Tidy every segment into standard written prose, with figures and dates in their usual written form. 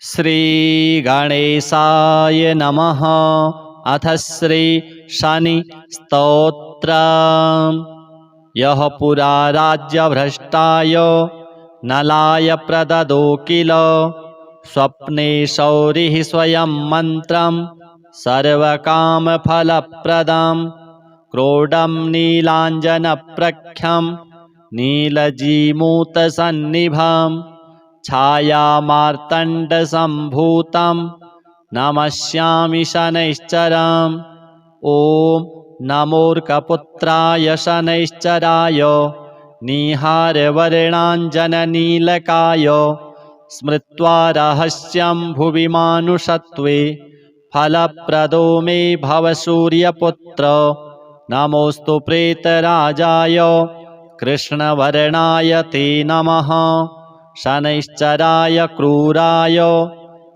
श्रीगणेशाय नमः। अथ श्री शनि स्तोत्रम्। यः पुरा राज्यभ्रष्टाय नलाय प्रददो किल स्वप्ने शौरिः स्वयं मन्त्रं सर्वकामफलप्रदं क्रोडं नीलाञ्जनप्रख्यं नीलजीमूतसन्निभं छायामार्तण्डसम्भूतं नमस्यामि शनैश्चरम्। ॐ नमोऽर्कपुत्राय शनैश्चराय निहारवर्णाञ्जननीलकाय स्मृत्वा रहस्यं भुवि मानुषत्वे फलप्रदो मे भव सूर्यपुत्र। नमोऽस्तु प्रेतराजाय कृष्णवर्णाय ते नमः। शनैश्चराय क्रूराय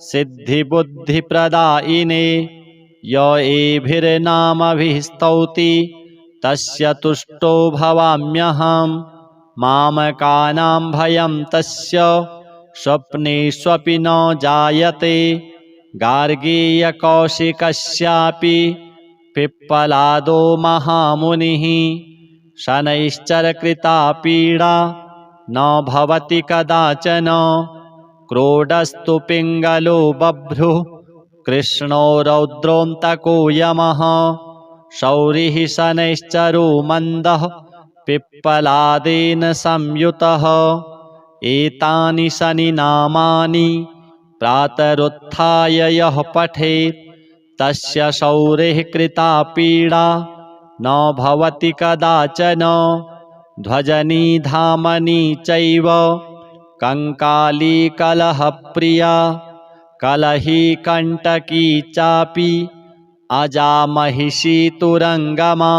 सिद्धिबुद्धिप्रदायिने य एभिर्नामभिः स्तौति तस्य तुष्टो भवाम्यहम्। मामकानां भयं तस्य स्वप्नेष्वपि न जायते। गार्गीयकौशिकस्यापि पिप्पलादो महामुनिः शनैश्चरकृता पीडा न भवति कदाचन। क्रोडस्तु पिङ्गलो बभ्रुः कृष्णो रौद्रोऽन्तको यमः। शौरिः शनैश्चरो मन्दः पिप्पलादेन संयुतः। एतानि शनिनामानि प्रातरुत्थाय यः पठेत् तस्य शौरिः कृता पीडा न भवति कदाचन। ध्वजनी धामनी चैव कंकाली कलहप्रिया कलही कंटकी चापि अजामहिषी तुरंगमा।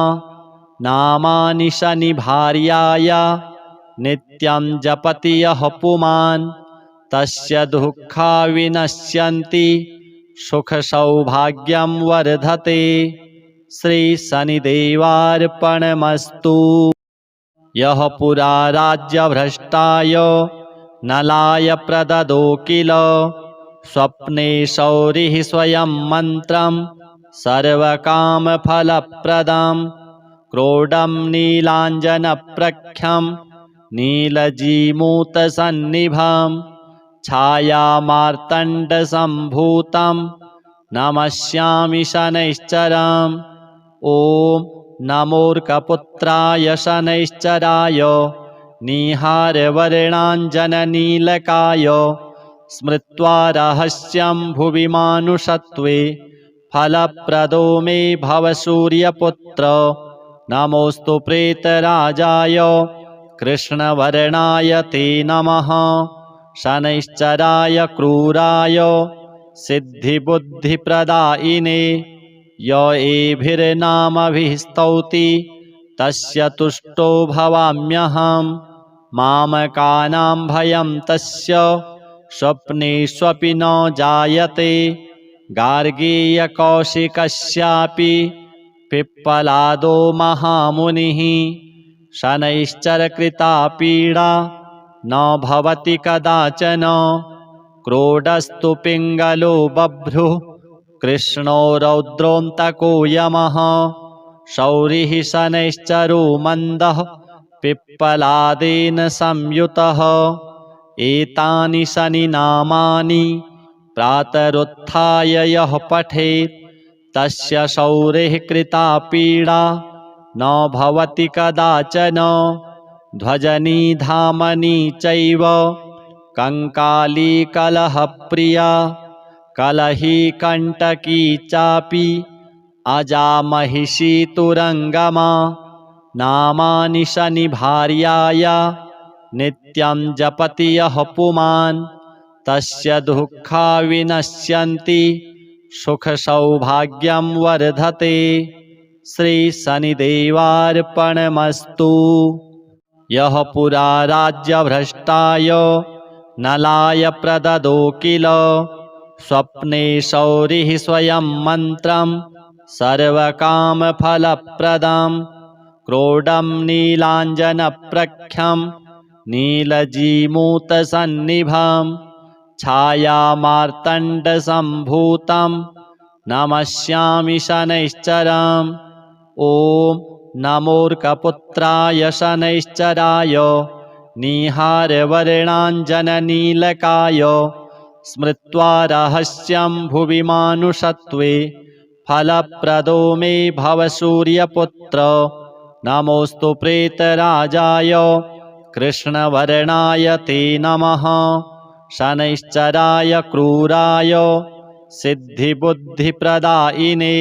नामानि शनिभार्याया नित्यं जपति यः पुमान् तस्य दुःखा विनश्यन्ति सुखसौभाग्यं वर्धते। श्री शनिदेवार्पणमस्तु। यः पुरा राज्यभ्रष्टाय नलाय प्रददो किल स्वप्ने शौरिः स्वयं मन्त्रं सर्वकामफलप्रदं क्रोडं नीलाञ्जनप्रख्यं नीलजीमूतसन्निभं छायामार्तण्डसम्भूतं नमस्यामि शनैश्चरम्। ॐ नमोऽर्कपुत्राय शनैश्चराय निहारवर्णाञ्जननीलकाय स्मृत्वा रहस्यं भुवि मानुषत्वे फलप्रदो मे भव सूर्यपुत्र। नमोऽस्तु प्रेतराजाय कृष्णवर्णाय ते नमः। शनैश्चराय क्रूराय सिद्धिबुद्धिप्रदायिने य एभिर्नामभिः स्तौति तस्य तुष्टो भवाम्यहम्। मामकानां भयं तस्य स्वप्नेष्वपि न जायते। गार्गीयकौशिकस्यापि पिप्पलादो महामुनिः शनैश्चरकृता पीडा न भवति कदाचन। क्रोडस्तु पिङ्गलो बभ्रुः कृष्णो रौद्रोऽन्तको यमः। शौरिः शनैश्चरो मन्दः पिप्पलादेन संयुतः। एतानि शनिनामानि प्रातरुत्थाय यः पठेत् तस्य शौरिः कृता पीडा न भवति कदाचन। ध्वजनी धामनी चैव कंकाली कलहप्रिया कलही कंटकी चापि अजामहिषी तुरंगमा। नामानि शनिभार्याया नित्यं जपति यः पुमान् तस्य दुःखा विनश्यन्ति सुखसौभाग्यं वर्धते। श्री शनिदेवार्पणमस्तु। यः पुरा राज्यभ्रष्टाय नलाय प्रददो किल स्वप्ने शौरिः स्वयं मन्त्रं सर्वकामफलप्रदं क्रोडं नीलाञ्जनप्रख्यं नीलजीमूतसन्निभं छायामार्तण्डसम्भूतं नमस्यामि शनैश्चरम्। ॐ नमोऽर्कपुत्राय शनैश्चराय निहारवर्णाञ्जननीलकाय स्मृत्वा रहस्यं भुवि मानुषत्वे फलप्रदो मे भव सूर्यपुत्र। नमोऽस्तु प्रेतराजाय कृष्णवर्णाय ते नमः। शनैश्चराय क्रूराय सिद्धिबुद्धिप्रदायिने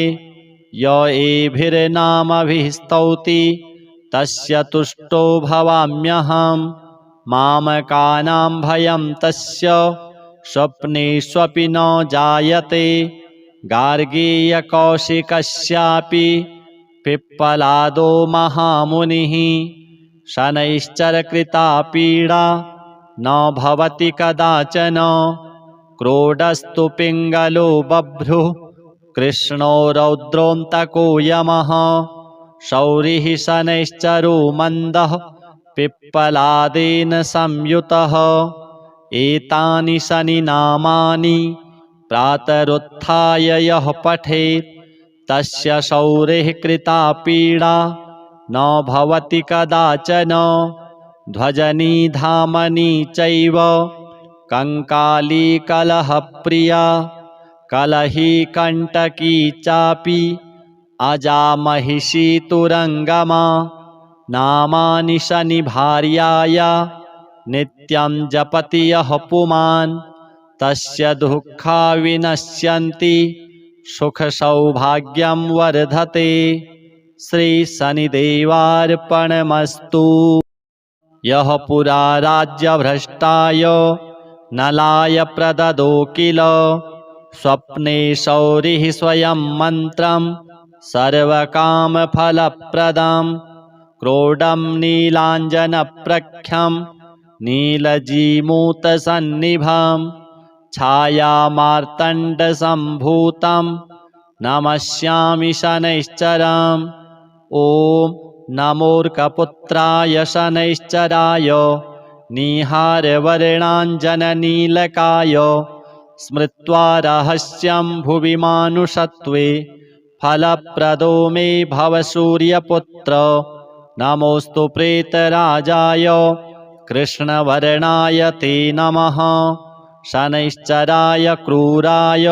य एभिर्नामभिः स्तौति तस्य तुष्टो भवाम्यहम्। मामकानां भयं तस्य स्वप्नेष्वपि न जायते। गार्गीयकौशिकस्यापि पिप्पलादो महामुनिः शनैश्चरकृता पीडा न भवति कदाचन। क्रोडस्तु पिङ्गलो बभ्रुः कृष्णो रौद्रोऽन्तको यमः। शौरिः शनैश्चरो मन्दः पिप्पलादेन संयुतः। एतानि शनिनामानि प्रातरुत्थाय यः पठेत् तस्य शौरिः कृता पीडा न भवति कदाचन। ध्वजनी धामनी चैव कंकाली कलहप्रिया कलही कंटकी चापि अजामहिषी तुरंगमा। नामानि शनिभार्याया नित्यं जपति यः पुमान् तस्य दुःखा विनश्यन्ति सुखसौभाग्यं वर्धते। श्री शनिदेवार्पणमस्तु। यः पुरा राज्यभ्रष्टाय नलाय प्रददो किल स्वप्ने शौरिः स्वयं मन्त्रं सर्वकामफलप्रदं। क्रोडं नीलाञ्जनप्रख्यं नीलजीमूतसन्निभं छायामार्तण्डसम्भूतं नमस्यामि शनैश्चरम्। ॐ नमोऽर्कपुत्राय शनैश्चराय निहारवर्णाञ्जननीलकाय स्मृत्वा रहस्यं भुवि मानुषत्वे फलप्रदो मे भव सूर्यपुत्र। नमोऽस्तु प्रेतराजाय कृष्णवर्णाय ते नमः। शनैश्चराय क्रूराय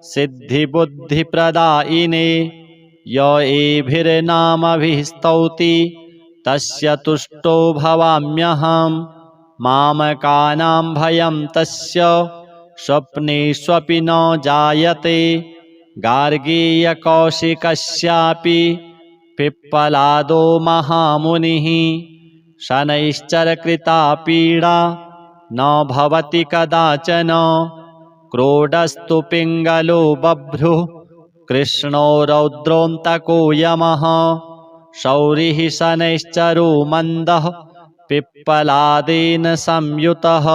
सिद्धिबुद्धिप्रदायिने य एभिर्नामभिः स्तौति तस्य तुष्टो भवाम्यहम्। मामकानां भयं तस्य स्वप्नेष्वपि न जायते। गार्गीयकौशिकस्यापि पिप्पलादो महामुनिः शनैश्चरकृता पीडा न भवति कदाचन। क्रोडस्तु पिङ्गलो बभ्रुः कृष्णो रौद्रोऽन्तको यमः। शौरिः शनैश्चरो मन्दः पिप्पलादेन संयुतः।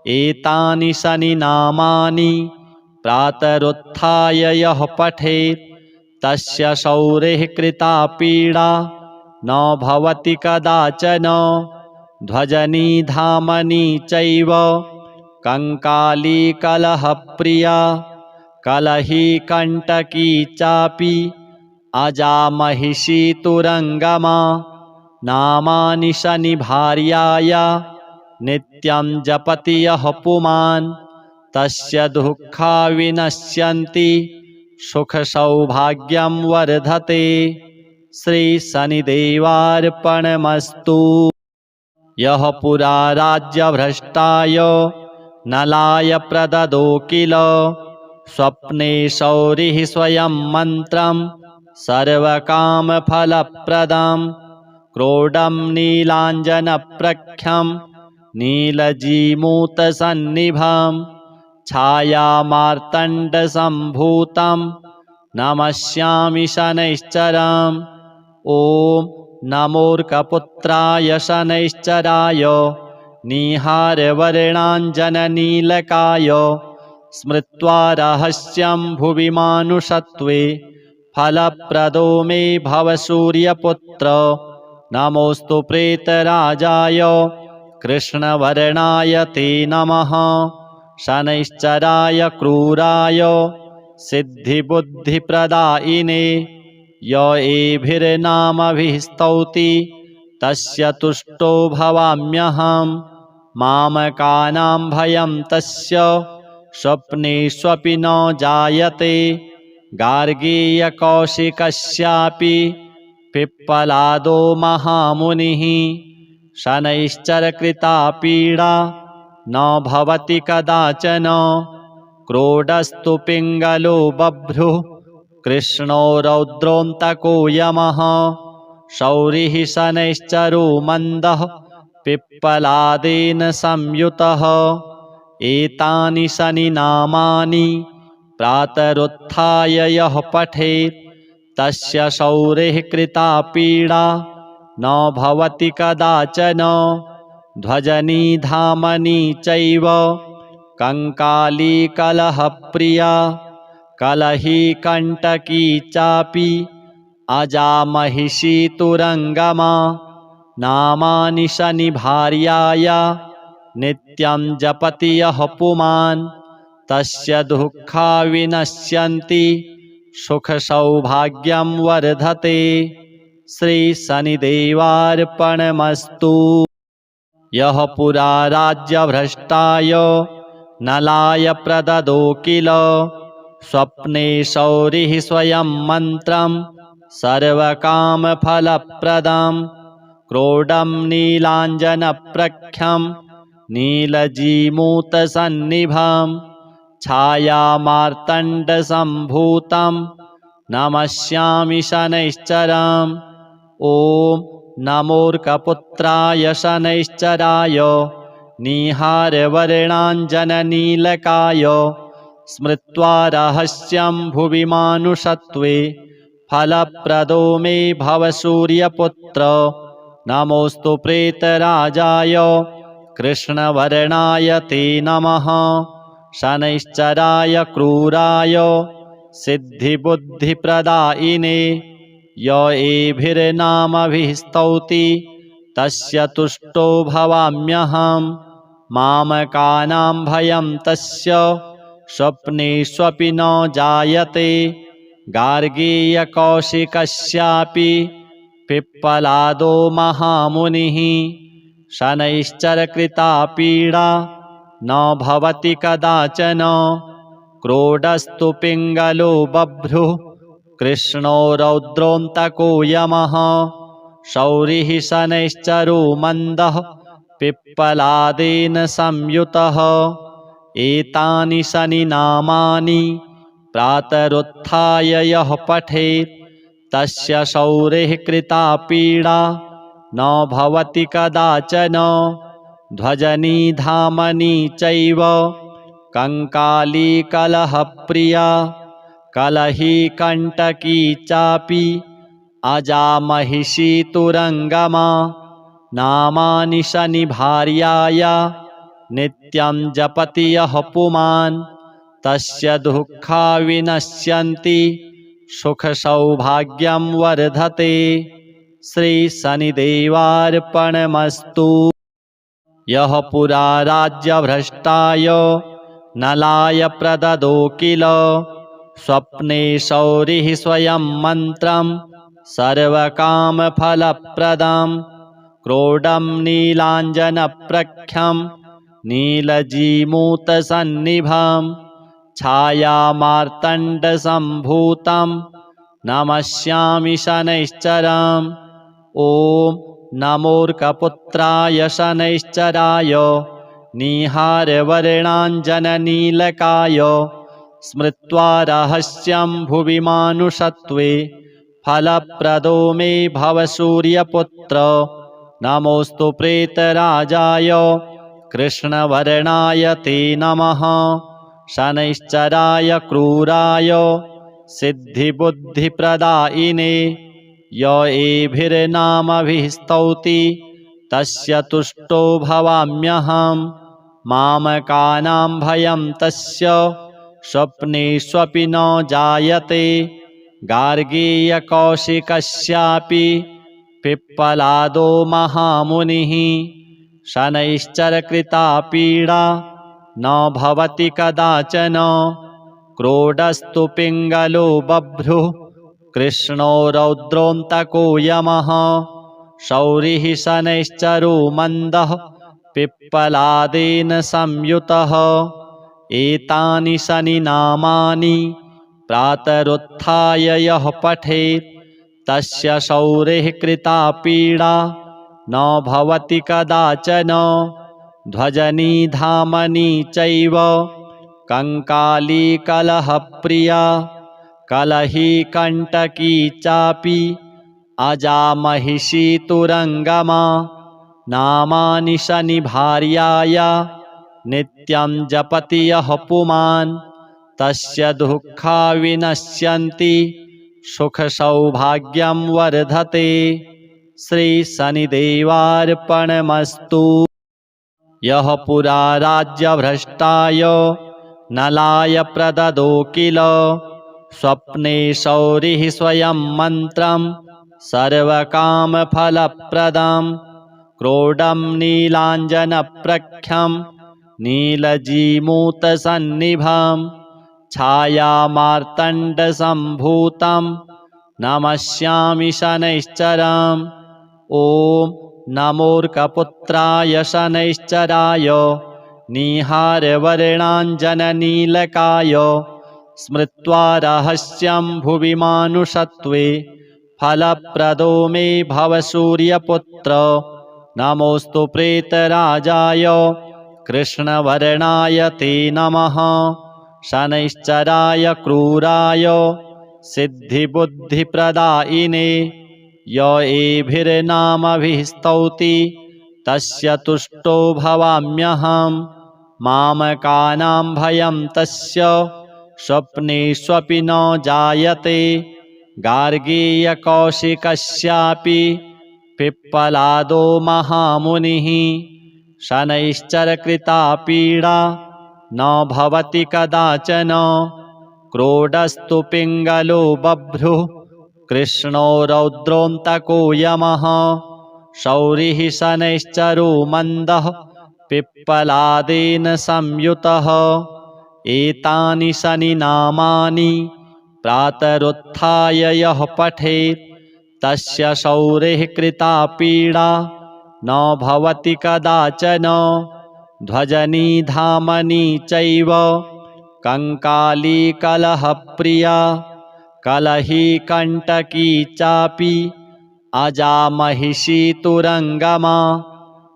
एतानि शनिनामानि प्रातरुत्थाय यः पठेत् तस्य शौरिः कृता पीडा न भवति कदाचन। ध्वजनी धामनी चैव कंकाली कलहप्रिया कलही कंटकी चापि अजामहिषी तुरंगमा। नामानि शनिभार्याया नित्यं जपति यः पुमान् तस्य दुःखा विनश्यन्ति सुखसौभाग्यं वर्धते। श्री शनिदेवार्पणमस्तु। यः पुरा राज्यभ्रष्टाय नलाय प्रददो किल स्वप्ने शौरिः स्वयं मन्त्रं सर्वकामफलप्रदं। क्रोडं नीलाञ्जनप्रख्यं नीलजीमूतसन्निभं छायामार्तण्डसम्भूतं नमस्यामि शनैश्चरम्। ॐ नमोऽर्कपुत्राय शनैश्चराय निहारवर्णाञ्जननीलकाय स्मृत्वा रहस्यं भुवि मानुषत्वे फलप्रदो मे भव सूर्यपुत्र। नमोऽस्तु प्रेतराजाय कृष्णवर्णाय ते नमः। शनैश्चराय क्रूराय सिद्धिबुद्धिप्रदायिने य एभिर्नामभिः स्तौति तस्य तुष्टो भवाम्यहम् मामकानां भयं तस्य स्वप्नेष्वपि न जायते गार्गीयकौशिकस्यापि पिप्पलादो महामुनिः शनैश्चरकृता पीडा न भवति कदाचन क्रोडस्तु पिङ्गलो बभ्रुः कृष्णो रौद्रोऽन्तको यमः शौरिः शनैश्चरो मन्दः पिप्पलादेन संयुतः एतानि शनिनामानि प्रातरुत्थाय यः पठेत् तस्य शौरिः कृता पीडा न भवति कदाचन ध्वजनी धामनी चैव कंकाली कलहप्रिया कलही कंटकी चापि अजामहिषी तुरंगमा नामानि शनिभार्याया नित्यं जपति यः पुमान् तस्य दुःखा विनश्यन्ति सुखसौभाग्यं वर्धते। श्री शनिदेवार्पणमस्तु। यः पुरा राज्यभ्रष्टाय नलाय प्रददो किल स्वप्ने शौरिः स्वयं मन्त्रं सर्वकामफलप्रदं क्रोडं नीलाञ्जनप्रख्यं नीलजीमूतसन्निभं छायामार्तण्डसम्भूतं नमस्यामि शनैश्चरम्। ॐ नमोऽर्कपुत्राय शनैश्चराय निहारवर्णाञ्जननीलकाय स्मृत्वा रहस्यं भुवि मानुषत्वे फलप्रदो मे भव सूर्यपुत्र। नमोऽस्तु प्रेतराजाय कृष्णवर्णाय ते नमः शनैश्चराय क्रूराय सिद्धिबुद्धिप्रदायिने य एभिर्नामभिः स्तौति तस्य तुष्टो भवाम्यहम् मामकानां भयं तस्य स्वप्नेष्वपि न जायते गार्गीयकौशिकस्यापि पिप्पलादो महामुनिः शनैश्चरकृता पीडा न भवति कदाचन क्रोडस्तु पिङ्गलो बभ्रुः कृष्णो रौद्रोऽन्तको यमः शौरिः शनैश्चरो मन्दः पिप्पलादेन संयुतः एतानि शनिनामानि प्रातरुत्थाय यः पठेत् तस्य शौरिः कृता पीडा न भवति कदाचन ध्वजनी धामनी चैव कंकाली कलहप्रिया कलही कंटकी चापि अजामहिषी तुरंगमा नामानि शनिभार्याया नित्यं जपति यः पुमान् तस्य दुःखा विनश्यन्ति सुखसौभाग्यं वर्धते। श्री शनिदेवार्पणमस्तु। यः पुरा राज्यभ्रष्टाय नलाय प्रददो किल स्वप्ने शौरिः स्वयं मन्त्रं सर्वकामफलप्रदं क्रोडं नीलाञ्जनप्रख्यं नीलजीमूतसन्निभं छायामार्तण्डसम्भूतं नमस्यामि शनैश्चरम्। ॐ नमोऽर्कपुत्राय शनैश्चराय निहारवर्णाञ्जननीलकाय स्मृत्वा रहस्यं भुवि मानुषत्वे फलप्रदो मे भव सूर्यपुत्र। नमोऽस्तु प्रेतराजाय कृष्णवर्णाय ते नमः शनैश्चराय क्रूराय सिद्धिबुद्धिप्रदायिने य एभिर्नामभिः स्तौति तस्य तुष्टो भवाम्यहम् मामकानां भयं तस्य स्वप्नेष्वपि न जायते गार्गीयकौशिकस्यापि पिप्पलादो महामुनिः शनैश्चरकृता पीडा न भवति कदाचन। क्रोडस्तु पिङ्गलो बभ्रुः कृष्णो रौद्रोऽन्तको यमः। शौरिः शनैश्चरो मन्दः पिप्पलादेन संयुतः। एतानि शनिनामानि प्रातरुत्थाय यः पठेत् तस्य शौरिः कृता पीडा न भवति कदाचन। ध्वजनी धामनी चैव कंकाली कलहप्रिया कलही कंटकी चापि अजामहिषी तुरंगमा। नामानि शनिभार्याया नित्यं जपति यः पुमान् तस्य दुःखा विनश्यन्ति सुखसौभाग्यं वर्धते। श्री शनिदेवार्पणमस्तु। यः पुरा राज्यभ्रष्टाय नलाय प्रददो किल स्वप्ने शौरिः स्वयं मन्त्रं सर्वकामफलप्रदं। क्रोडं नीलाञ्जनप्रख्यं नीलजीमूतसन्निभं छायामार्तण्डसम्भूतं नमस्यामि शनैश्चरम्। ॐ नमोऽर्कपुत्राय शनैश्चराय निहारवर्णाञ्जननीलकाय स्मृत्वा रहस्यं भुवि मानुषत्वे फलप्रदो मे भव सूर्यपुत्र। नमोऽस्तु प्रेतराजाय कृष्णवर्णाय ते नमः। शनैश्चराय क्रूराय सिद्धिबुद्धिप्रदायिने य एभिर्नामभिः स्तौति तस्य तुष्टो भवाम्यहम्। मामकानां भयं तस्य स्वप्नेष्वपि न जायते। गार्गीयकौशिकस्यापि पिप्पलादो महामुनिः शनैश्चरकृता पीडा न भवति कदाचन। क्रोडस्तु पिङ्गलो बभ्रुः कृष्णो रौद्रोऽन्तको यमः। शौरिः शनैश्चरो मन्दः पिप्पलादेन संयुतः। एतानि शनिनामानि प्रातरुत्थाय यः पठेत् तस्य शौरिः कृता पीडा न भवति कदाचन। ध्वजनी धामनी चैव कंकाली कलहप्रिया कलही कंटकी चापि अजामहिषी तुरंगमा।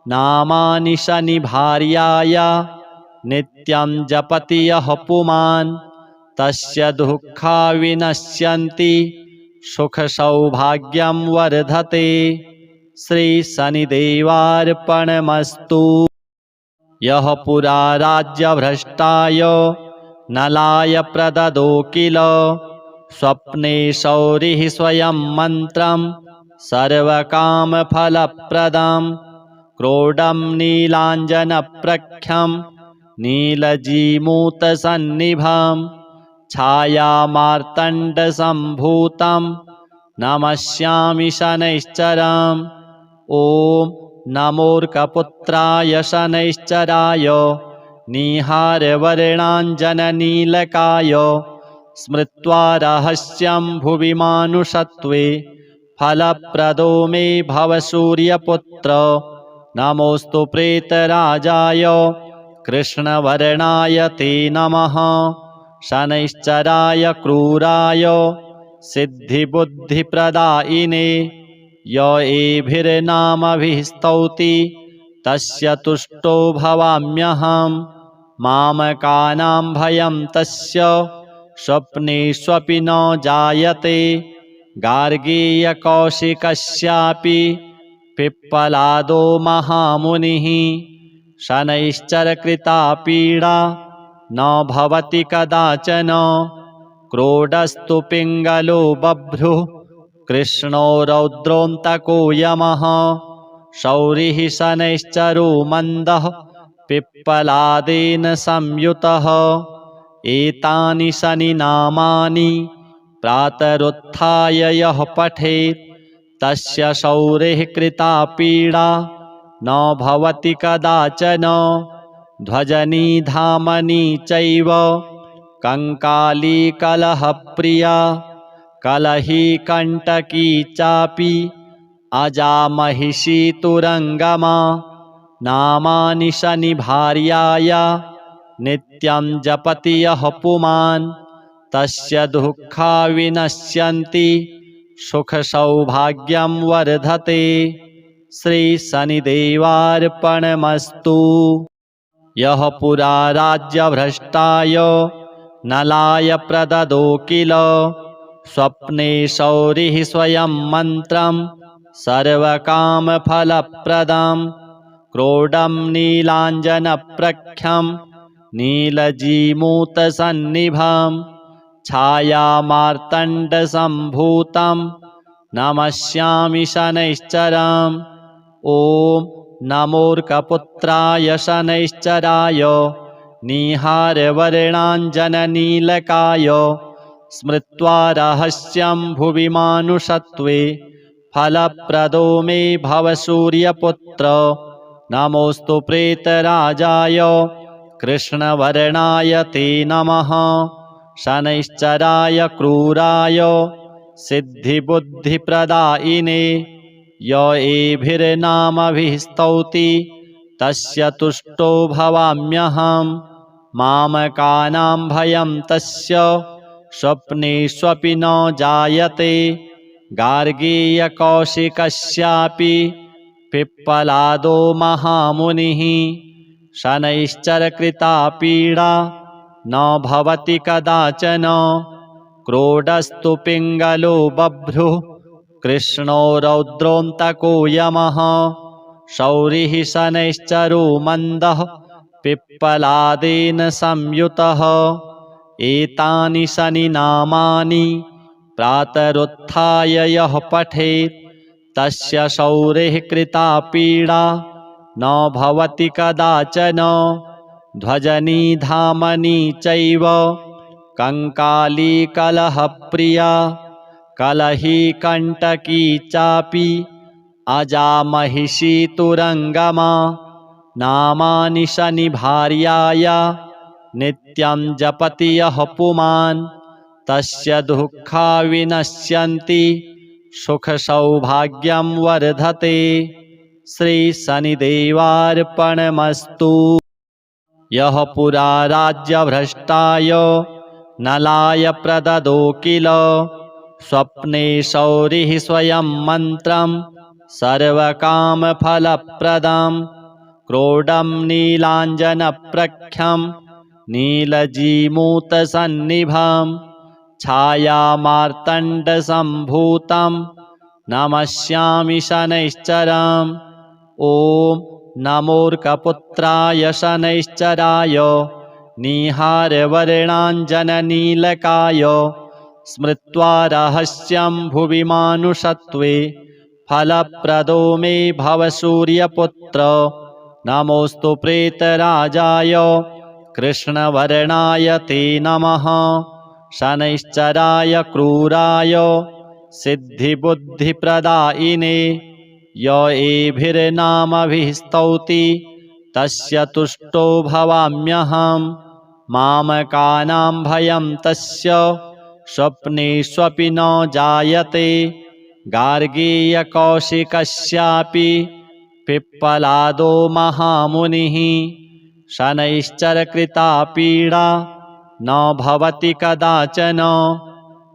नामानि शनिभार्याया नित्यं जपति यः पुमान् तस्य दुःखा विनश्यन्ति सुखसौभाग्यं वर्धते। श्री शनिदेवार्पणमस्तु। यः पुरा राज्यभ्रष्टाय नलाय प्रददो किल स्वप्ने शौरिः स्वयं मन्त्रं सर्वकामफलप्रदं। क्रोडं नीलाञ्जनप्रख्यं नीलजीमूतसन्निभं छायामार्तण्डसम्भूतं नमस्यामि शनैश्चरम्। ॐ नमोऽर्कपुत्राय शनैश्चराय निहारवर्णाञ्जननीलकाय स्मृत्वा रहस्यं भुवि मानुषत्वे फलप्रदो मे भव सूर्यपुत्र। नमोऽस्तु प्रेतराजाय कृष्णवर्णाय ते नमः। शनैश्चराय क्रूराय सिद्धिबुद्धिप्रदायिने य एभिर्नामभिः स्तौति तस्य तुष्टो भवाम्यहम्। मामकानां भयं तस्य स्वप्नेष्वपि न जायते। गार्गीयकौशिकस्यापि पिप्पलादो महामुनिः शनैश्चरकृता पीडा न भवति कदाचन। क्रोडस्तु पिङ्गलो बभ्रुः कृष्णो रौद्रोऽन्तको यमः। शौरिः शनैश्चरो मन्दः पिप्पलादेन संयुतः। एतानि शनिनामानि प्रातरुत्थाय यः पठेत् तस्य शौरिः कृता पीडा न भवति कदाचन। ध्वजनी धामनी चैव कंकाली कलहप्रिया कलही कंटकी चापि अजामहिषी तुरंगमा नामानि शनिभार्याय नित्यं जपति यः पुमान् तस्य दुःखा विनश्यन्ति सुख सौभाग्यं वर्धते। श्री शनिदेवार्पणमस्तु। यः पुरा राज्यभ्रष्टाय नलाय प्रददो किल स्वप्ने शौरिः स्वयं मन्त्रं सर्वकामफलप्रदं क्रोडं नीलाञ्जनप्रख्यं नीलजीमूतसन्निभं छायामार्तण्डसम्भूतं नमस्यामि शनैश्चरम्। ॐ नमोऽर्कपुत्राय शनैश्चराय निहारवर्णाञ्जननीलकाय स्मृत्वा रहस्यं भुवि मानुषत्वे फलप्रदो मे भव सूर्यपुत्र। नमोऽस्तु प्रेतराजाय कृष्णवर्णाय ते नमः। शनैश्चराय क्रूराय सिद्धिबुद्धिप्रदायिने य एभिर्नामभिः स्तौति तस्य तुष्टो भवाम्यहम्। मामकानां भयं तस्य स्वप्नेष्वपि न जायते। गार्गीयकौशिकस्यापि पिप्पलादो महामुनिः शनैश्चरकृता पीडा न भवति कदाचन। क्रोडस्तु पिङ्गलो बभ्रुः कृष्णो रौद्रोऽन्तको यमः शौरिः शनैश्चरो मन्दः पिप्पलादेन संयुतः। एतानि शनिनामानि प्रातरुत्थाय यः पठेत् तस्य शौरिः कृता पीडा न भवति कदाचन। ध्वजनी धामनी चैव कंकाली कलहप्रिया कलही कंटकी चापि अजामहिषी तुरंगमा नामानि शनिभार्याय नित्यं जपति यः पुमान् तस्य दुःखा विनश्यन्ति सुख सौभाग्यं वर्धते। श्री शनिदेवार्पणमस्तु। यः पुरा राज्यभ्रष्टाय नलाय प्रददो किल स्वप्ने शौरिः स्वयं मन्त्रं सर्वकामफलप्रदं क्रोडं नीलाञ्जनप्रख्यं नीलजीमूतसन्निभं छायामार्तण्डसम्भूतं नमस्यामि शनैश्चरम्। ॐ नमोऽर्कपुत्राय शनैश्चराय निहारवर्णाञ्जननीलकाय स्मृत्वा रहस्यं भुवि मानुषत्वे फलप्रदो मे भव सूर्यपुत्र। नमोऽस्तु प्रेतराजाय कृष्णवर्णाय ते नमः। शनैश्चराय क्रूराय सिद्धिबुद्धिप्रदायिने य एभिर्नामभिः स्तौति तस्य तुष्टो भवाम्यहम्। मामकानां भयं तस्य स्वप्नेष्वपि न जायते। गार्गीयकौशिकस्यापि पिप्पलादो महामुनिः शनैश्चरकृता पीडा न भवति कदाचन।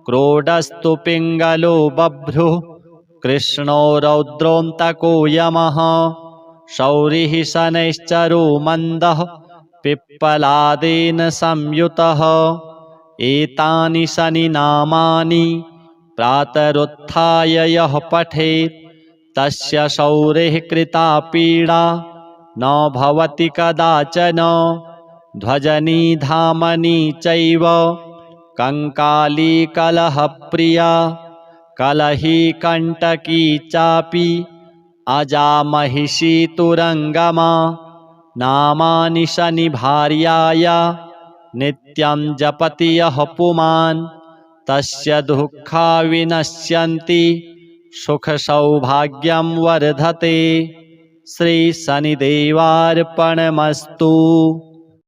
क्रोडस्तु पिङ्गलो बभ्रुः कृष्णो रौद्रोऽन्तको यमः शौरिः शनैश्चरो मन्दः पिप्पलादेन संयुतः। एतानि शनिनामानि प्रातरुत्थाय यः पठेत् तस्य शौरिः कृता पीडा न भवति कदाचन। ध्वजनी धामनी चैव कंकाली कलहप्रिया कलही कंटकी चापि अजामहिषी तुरंगमा नामानि शनिभार्याय नित्यं जपति यः पुमान् तस्य दुःखा विनश्यन्ति सुख सौभाग्यं वर्धते। श्रीशनिदेवार्पणमस्तु।